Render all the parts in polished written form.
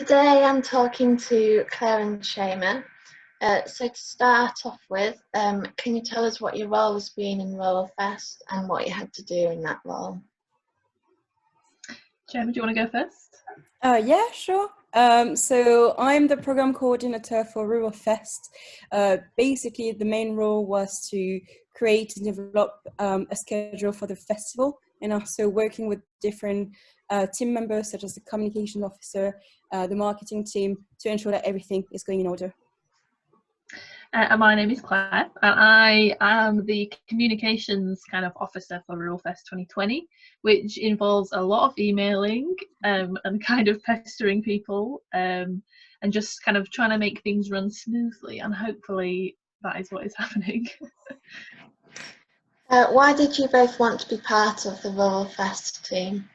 Today I'm talking to Claire and Cheima. So to start off with, can you tell us what your role has been in Rollfest and what you had to do in that role? Cheima, do you want to go first? Yeah, sure. So I'm the program coordinator for Rural Fest. Basically, the main role was to create and develop a schedule for the festival, and also working with different team members, such as the communication officer, the marketing team, to ensure that everything is going in order. And my name is Claire, and I am the communications kind of officer for Rural Fest 2020, which involves a lot of emailing and kind of pestering people and just kind of trying to make things run smoothly, and hopefully that is what is happening. Why did you both want to be part of the Rollfest team?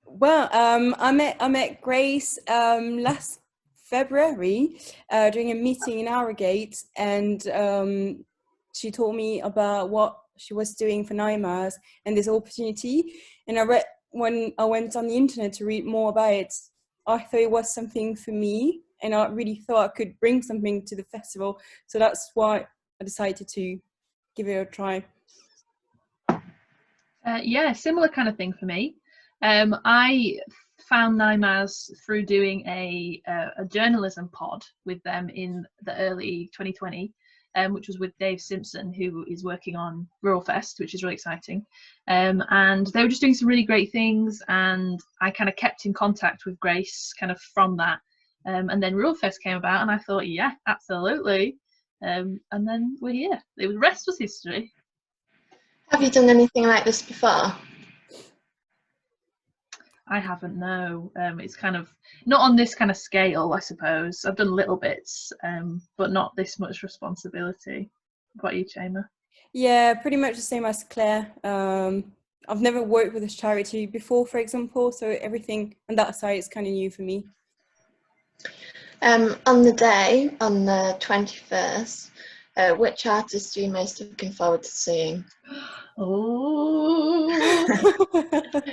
Well, I met Grace last February during a meeting in Harrogate, and she told me about what she was doing for NIMAS and this opportunity. And when I went on the internet to read more about it, I thought it was something for me, and I really thought I could bring something to the festival. So that's why I decided to give it a try. Yeah, similar kind of thing for me. I found NIMAS through doing a journalism pod with them in the early 2020, which was with Dave Simpson, who is working on Rural Fest, which is really exciting. And they were just doing some really great things, and I kind of kept in contact with Grace kind of from that. And then Rural Fest came about, and I thought, yeah, absolutely. And then we're here. The rest was history. Have you done anything like this before? I haven't, no. It's kind of not on this kind of scale, I suppose. I've done little bits, but not this much responsibility. What about you, Cheima? Yeah, pretty much the same as Claire. I've never worked with a charity before, for example, so everything on that side is kind of new for me. On the day, on the 21st, which artist are you most looking forward to seeing? Oh,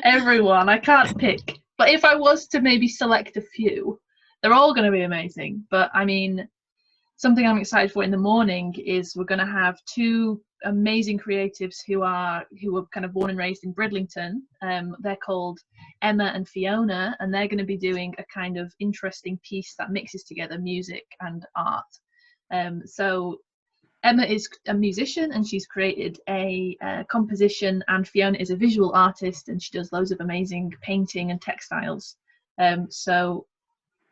everyone. I can't pick. But if I was to maybe select a few, they're all going to be amazing. But I mean, something I'm excited for in the morning is we're going to have two amazing creatives who were kind of born and raised in Bridlington. They're called Emma and Fiona, and they're going to be doing a kind of interesting piece that mixes together music and art. So Emma is a musician, and she's created a composition, and Fiona is a visual artist, and she does loads of amazing painting and textiles. So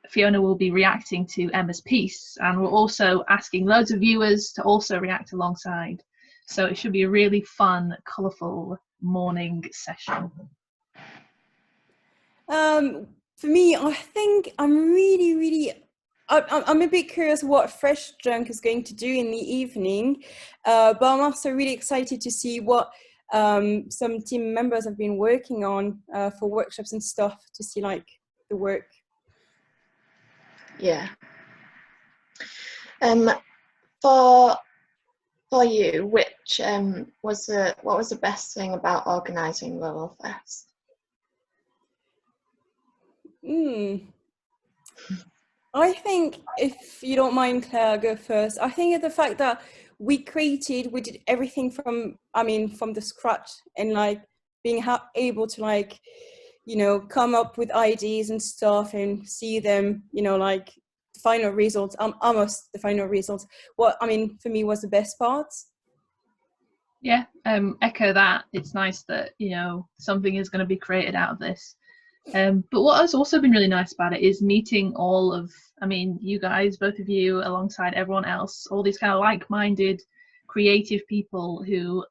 Fiona will be reacting to Emma's piece, and we're also asking loads of viewers to also react alongside. So it should be a really fun, colourful morning session. For me, I think I'm I'm a bit curious what Fresh Drunk is going to do in the evening, but I'm also really excited to see what some team members have been working on for workshops and stuff, to see like the work. Yeah. For you, which what was the best thing about organising Rollfest? I think, if you don't mind, Claire, I'll go first. I think the fact that we did everything from the scratch, and like being able to like, come up with ideas and stuff and see them, like the final results, almost the final results. What for me was the best part. Yeah, echo that. It's nice that something is going to be created out of this. But what has also been really nice about it is meeting all of, you guys, both of you, alongside everyone else, all these kind of like-minded, creative people who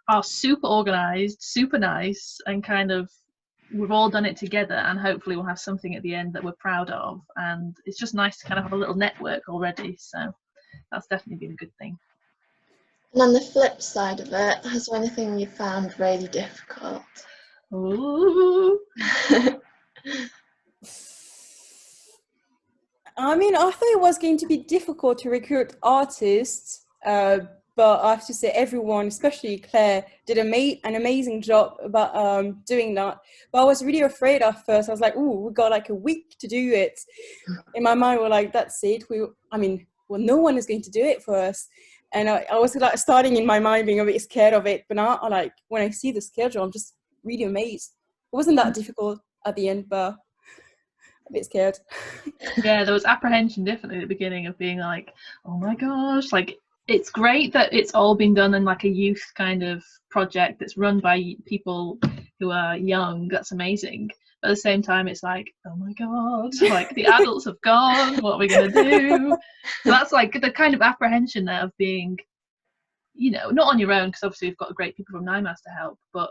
are super organised, super nice, and kind of, we've all done it together, and hopefully we'll have something at the end that we're proud of. And it's just nice to kind of have a little network already. So that's definitely been a good thing. And on the flip side of it, has there anything you found really difficult? Ooh. I thought it was going to be difficult to recruit artists but I have to say everyone, especially Claire, did an amazing job about doing that. But I was really afraid at first. I was like, "Oh, we got like a week to do it." In my mind, we're like, "That's it. Well, no one is going to do it for us." And I was like starting in my mind being a bit scared of it. But now, when I see the schedule, I'm just really amazed. It wasn't that difficult at the end, but a bit scared. Yeah, there was apprehension definitely at the beginning of being like, oh my gosh, like it's great that it's all been done in like a youth kind of project that's run by people who are young. That's amazing. But at the same time, it's like, oh my god, like the adults have gone. What are we gonna do? So that's like the kind of apprehension there of being, not on your own, because obviously we've got great people from NIMAS to help, but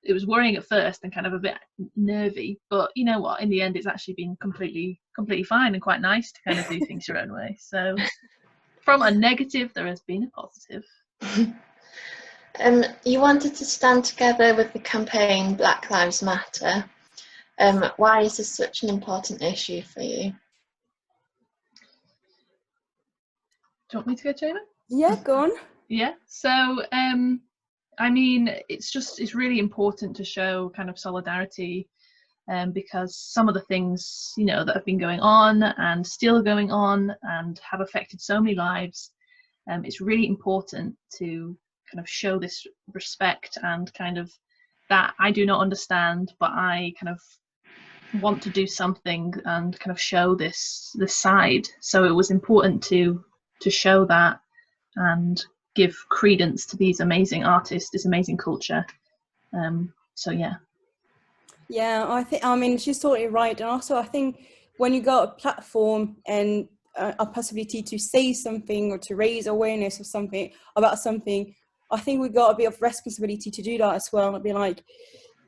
it was worrying at first and kind of a bit nervy, but you know what, in the end it's actually been completely fine and quite nice to kind of do things your own way. So from a negative there has been a positive. You wanted to stand together with the campaign Black Lives Matter. Why is this such an important issue for you? Do you want me to go, Cheima? Yeah, go on. Yeah, so I mean, it's really important to show kind of solidarity, because some of the things, that have been going on and still going on and have affected so many lives, it's really important to kind of show this respect and kind of that I do not understand, but I kind of want to do something and kind of show this side. So it was important to show that and give credence to these amazing artists, this amazing culture. So yeah. Yeah, I mean, she's totally right. And also, I think when you got a platform and a possibility to say something or to raise awareness of something about something, I think we got a bit of responsibility to do that as well. I'd be like,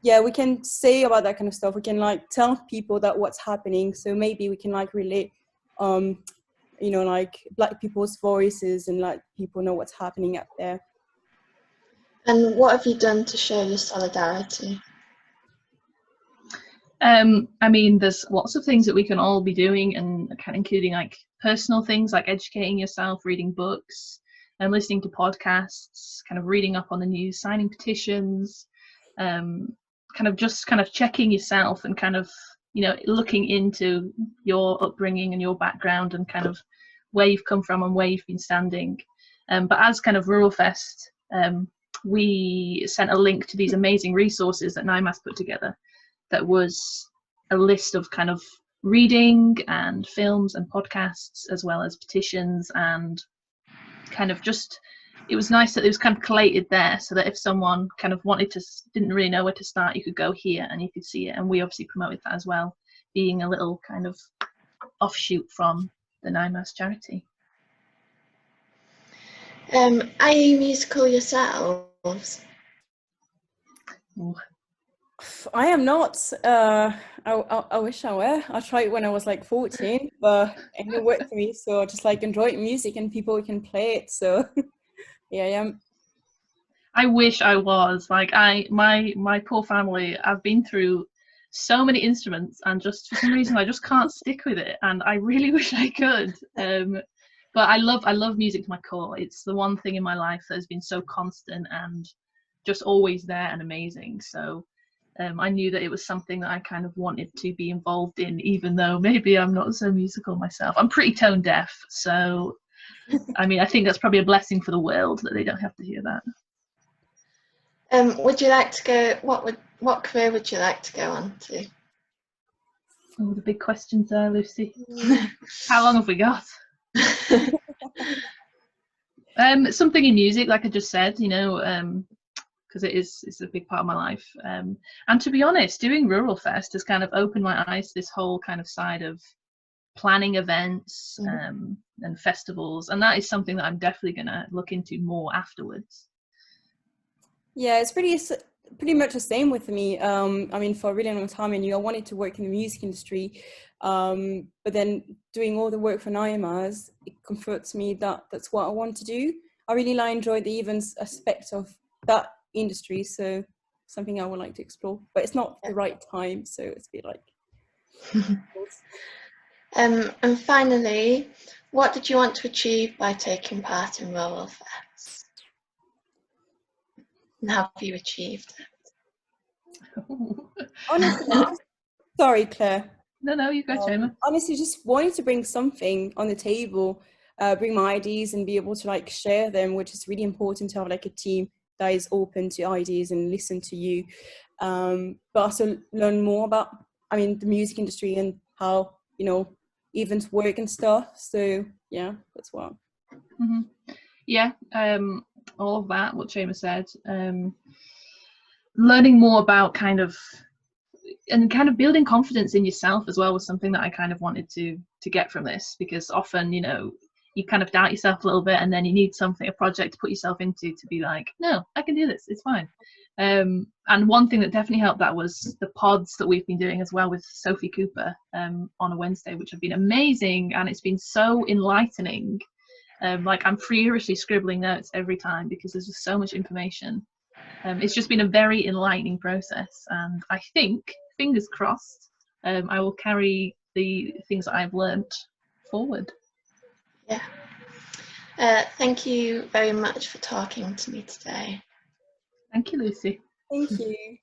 yeah, we can say about that kind of stuff. We can like tell people that what's happening. So maybe we can like relate, like Black people's voices and like people know what's happening out there. And what have you done to show your solidarity? I mean, there's lots of things that we can all be doing, and kind of including like personal things like educating yourself, reading books and listening to podcasts, kind of reading up on the news, signing petitions, kind of checking yourself and kind of, looking into your upbringing and your background and kind of where you've come from and where you've been standing. But as kind of Rural Fest, we sent a link to these amazing resources that NIMAS put together. That was a list of kind of reading and films and podcasts, as well as petitions, and kind of just, it was nice that it was kind of collated there, so that if someone kind of didn't really know where to start, you could go here and you could see it. And we obviously promoted that as well, being a little kind of offshoot from the NIMAS charity. Are you musical yourselves? Ooh. I am not. I wish I were. I tried when I was like 14, but it didn't work for me. So I just like enjoy music and people can play it. So yeah, I am. I wish I was like my poor family. I've been through so many instruments, and just for some reason I just can't stick with it. And I really wish I could. But I love music to my core. It's the one thing in my life that has been so constant and just always there and amazing. So I knew that it was something that I kind of wanted to be involved in, even though maybe I'm not so musical myself. I'm pretty tone deaf, so I mean, I think that's probably a blessing for the world that they don't have to hear that. Would you like to go? What career would you like to go on to? Oh, the big questions there, Lucy. How long have we got? Something in music, like I just said, because it's a big part of my life. And to be honest, doing Rural Fest has kind of opened my eyes to this whole kind of side of planning events and festivals, and that is something that I'm definitely going to look into more afterwards. Yeah, it's pretty much the same with me. I mean, for a really long time I knew I wanted to work in the music industry, but then doing all the work for NIMAS, it comforts me that that's what I want to do. I really enjoy the events aspect of that industry, so something I would like to explore, but it's not the right time, so it's a bit like and finally, What did you want to achieve by taking part in Rural Fest? And have you achieved it? Honestly, sorry, Claire. No, you go, Cheima. Honestly, just wanted to bring something on the table, bring my ideas and be able to like share them, which is really important to have like a team that is open to ideas and listen to you. But also learn more about, I mean, the music industry and how, you know, events work and stuff. So yeah, that's what. Mm-hmm. Yeah, all of that, what Cheima said. Learning more about kind of building confidence in yourself as well was something that I kind of wanted to get from this, because often, you know, you kind of doubt yourself a little bit, and then you need something, a project to put yourself into, to be like, no, I can do this, it's fine. And one thing that definitely helped that was the pods that we've been doing as well with Sophie Cooper on a Wednesday, which have been amazing, and it's been so enlightening. Like, I'm furiously scribbling notes every time because there's just so much information. It's just been a very enlightening process, and I think, fingers crossed, I will carry the things that I've learnt forward. Yeah. Thank you very much for talking to me today. Thank you, Lucy. Thank you.